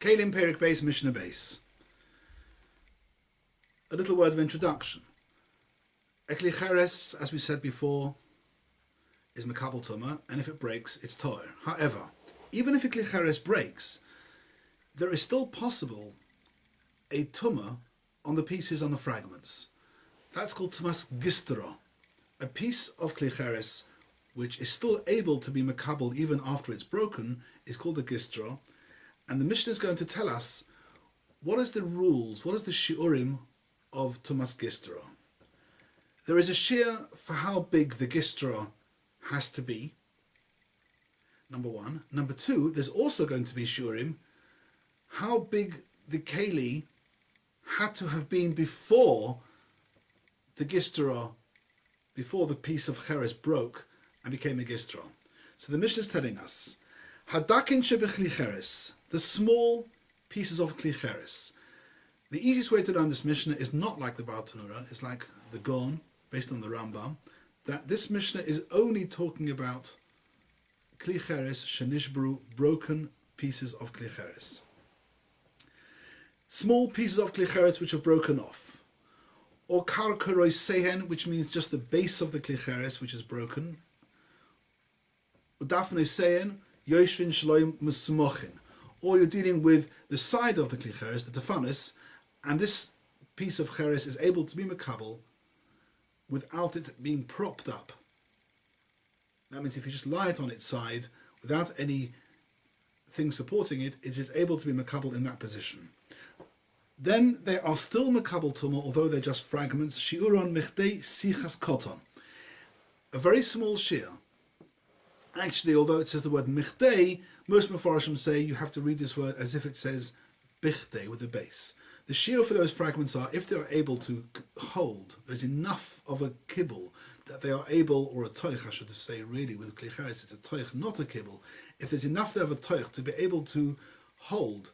Kלים Perik Base, Mishnah Base. A little word of introduction. A kli cheres, as we said before, is mekabel tumah, and if it breaks, it's toer. However, even if a kli cheres breaks, there is still possible a tumah on the pieces, on the fragments. That's called tumas gistera. A piece of kli cheres which is still able to be mekabel even after it's broken is called a gistera. And the Mishnah is going to tell us what is the rules, what is the shiurim of tumas gistera. There is a shiur for how big the gistera has to be, number one. Number two, there's also going to be shiurim how big the keli had to have been before the gistera, before the piece of cheres broke and became a gistera. So the Mishnah is telling us, hadakin shebechli cheres, the small pieces of kli cheres. The easiest way to learn this Mishnah is not like the Baal Tanura, it's like the Gon, based on the Rambam, that this Mishnah is only talking about kli cheres shenishbru, broken pieces of kli cheres. Small pieces of kli cheres which have broken off. Or karkaroi sehen, which means just the base of the kli cheres which is broken. Udafne sehen, yoshvin shloim musmochin. Or you're dealing with the side of the kli cheres, the tefanis, and this piece of cheres is able to be mekabel without it being propped up. That means if you just lie it on its side, without any thing supporting it, it is able to be mekabel in that position. Then they are still mekabel tumah, although they're just fragments. Shiuron mechdei sichas koton. A very small shiur. Actually, although it says the word mechdei, most Mefarshim say you have to read this word as if it says bichdei with a base. The shiur for those fragments are if they are able to hold, there's enough of a kibble that they are able, or a toich I should say really, with kli cheres it's a toich, not a kibble. If there's enough there of a toich to be able to hold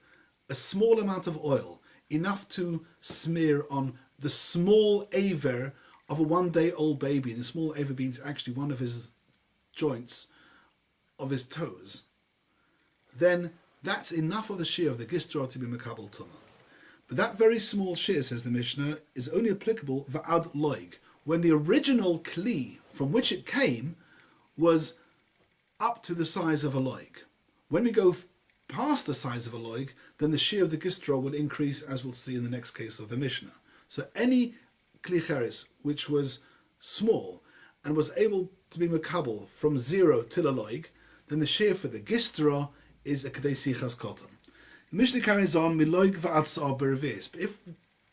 a small amount of oil, enough to smear on the small aver of a one-day-old baby, and the small aver being actually one of his joints of his toes, then that's enough of the shiur of the gistera to be mekabel tumah. But that very small shiur, says the Mishnah, is only applicable va'ad loig, when the original kli from which it came was up to the size of a loig. When we go past the size of a loig, then the shiur of the gistera will increase, as we'll see in the next case of the Mishnah. So any kli cheres which was small and was able to be mekabel from 0 till a loig, then the shiur for the gistera is a kedei sichas koton. The Mishnah carries on, miloig va'ad sa'ar b'revis. But if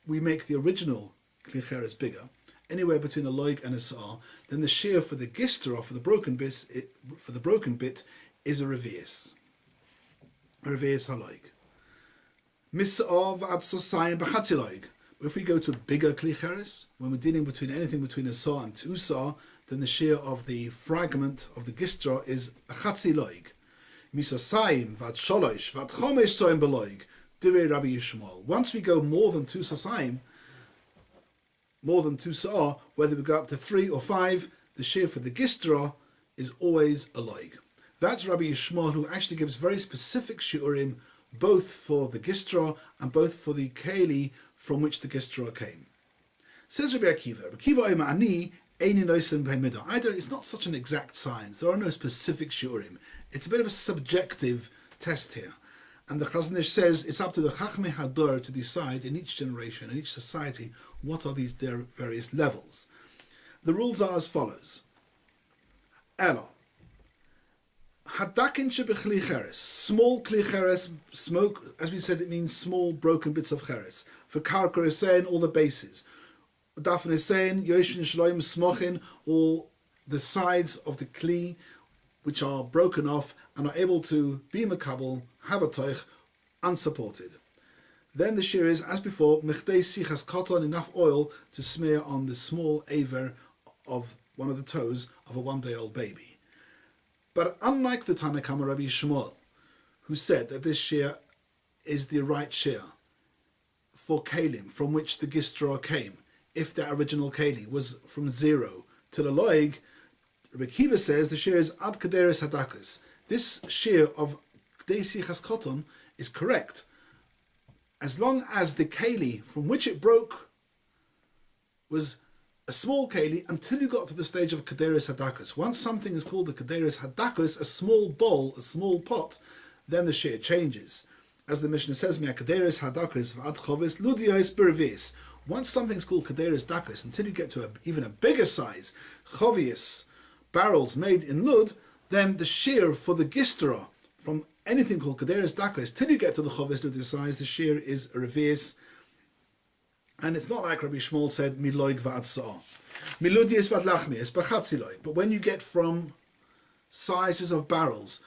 we make the original kli cheres bigger, anywhere between a loig and a sa'ar, then the shiur for the gistera, for the broken bit, is a revius. A revius haloig. Mis'ar va'ad sosayim b'chatzi loig. If we go to a bigger kli cheres, when we're dealing between anything between a sa'ar and 2 sa'ar, then the shiur of the fragment of the gistera is a chatzi loig. Misasayim vat sholosh vat chomesh soim beloig. Direi Rabbi Yishmael. Once we go more than 2 sasayim, more than 2 sa'ar, whether we go up to 3 or 5, the shiur for the gistera is always a loig. That's Rabbi Yishmael, who actually gives very specific shiurim, both for the gistera and both for the keli from which the gistera came. Says Rabbi Akiva, Rabbi Akiva Omer ani eini noisen b'hen midah. It's not such an exact science. There are no specific shiurim. It's a bit of a subjective test here. And the Chazon Ish says it's up to the Chachmei Hador to decide in each generation, in each society, what are these various levels. The rules are as follows. Ela. Hadakin shebechli cheres. Small kli cheres, smoke, as we said, it means small broken bits of cheres. For karkar is saying all the bases. Dafne is saying, yoshin shloim smochin, all the sides of the kli, which are broken off and are able to be mekabel, have a toich, unsupported. Then the shiur is, as before, mechdei sichas koton, enough oil to smear on the small aver of one of the toes of a one-day-old baby. But unlike the Tanakama Rabbi Shmuel, who said that this shiur is the right shiur for kelim, from which the gistera came, if the original keli was from 0 till a loig, Rabbi Akiva says the shiur is ad kaderes hadakas. This shiur of kedei sichas koton is correct, as long as the keli from which it broke was a small keli, until you got to the stage of kaderis hadakus. Once something is called the kaderis hadakus, a small bowl, a small pot, then the shear changes. As the Mishnah says, "Mea kaderis hadakus v'ad chovis ludiyos bervis." Once something is called kaderis dakus, until you get to even a bigger size, chovius, barrels made in lud, then the shear for the gistera from anything called kaderis dakus, till you get to the chovis ludiyos size, the shear is a revis. And it's not like Rabbi Shmuel said, miloig va'ad sa'ah. Miludiyos va'ad lachmius, b'chatziloig. But when you get from sizes of barrels,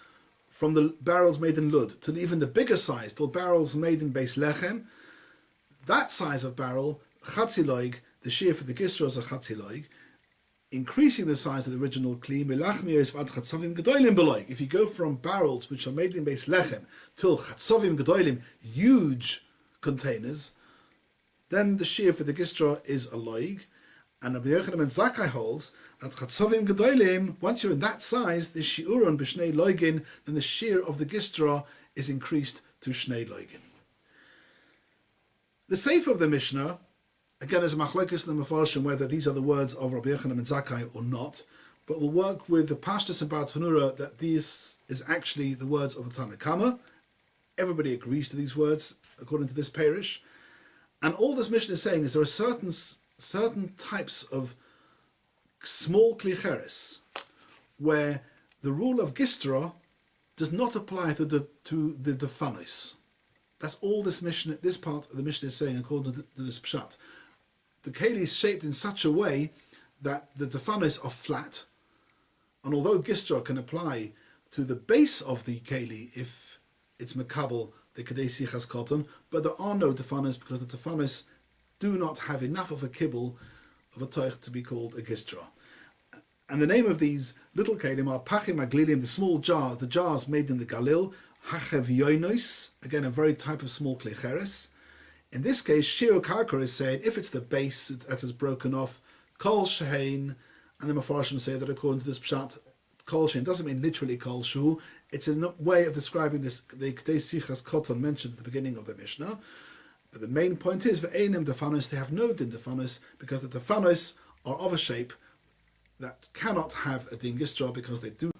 from the barrels made in lud, to even the bigger size, to barrels made in beis lechem, that size of barrel, chatziloig, the shear for the gistra is a chatziloig, increasing the size of the original kli, milachmius v'ad chatzovim gedolim beloig. If you go from barrels which are made in beis lechem till chatzovim gedolim, huge containers, then the shear for the gistra is a loig, and Rabbi Yochanan ben Zakkai holds that chatzovim gedolim, once you're in that size, the shiuron b'shnei loigin, then the shear of the gistra is increased to shnei loigin. The sefer of the Mishnah, again, there's a machlokes in the Mefarshim whether these are the words of Rabbi Yochanan ben Zakkai or not, but we'll work with the Pashtus and Bar Tanura that this is actually the words of the Tanna Kama. Everybody agrees to these words according to this parish. And all this Mishnah is saying is there are certain types of small klicheres where the rule of gistra does not apply to the defanos. That's all this Mishnah, this part of the Mishnah is saying according to this pshat. The keli is shaped in such a way that the defanos are flat, and although gistra can apply to the base of the keli if it's makabel the kadei sichas cotton, but there are no defanos because the defanos do not have enough of a kibble of a toich to be called a gistra. And the name of these little kelim are pachim aglilim, the small jar, the jars made in the Galil, hachevyonos, again a very type of small klecheres. In this case, shir karkar is saying if it's the base that is broken off, kol shehein, and the Mefarshim say that according to this pshat, kol shehein doesn't mean literally kol shu. It's a way of describing this, the Kedei Sichas Koton mentioned at the beginning of the Mishnah. But the main point is, ve'enim defanos, they have no din defanos, because the defanos are of a shape that cannot have a din gistra, because they do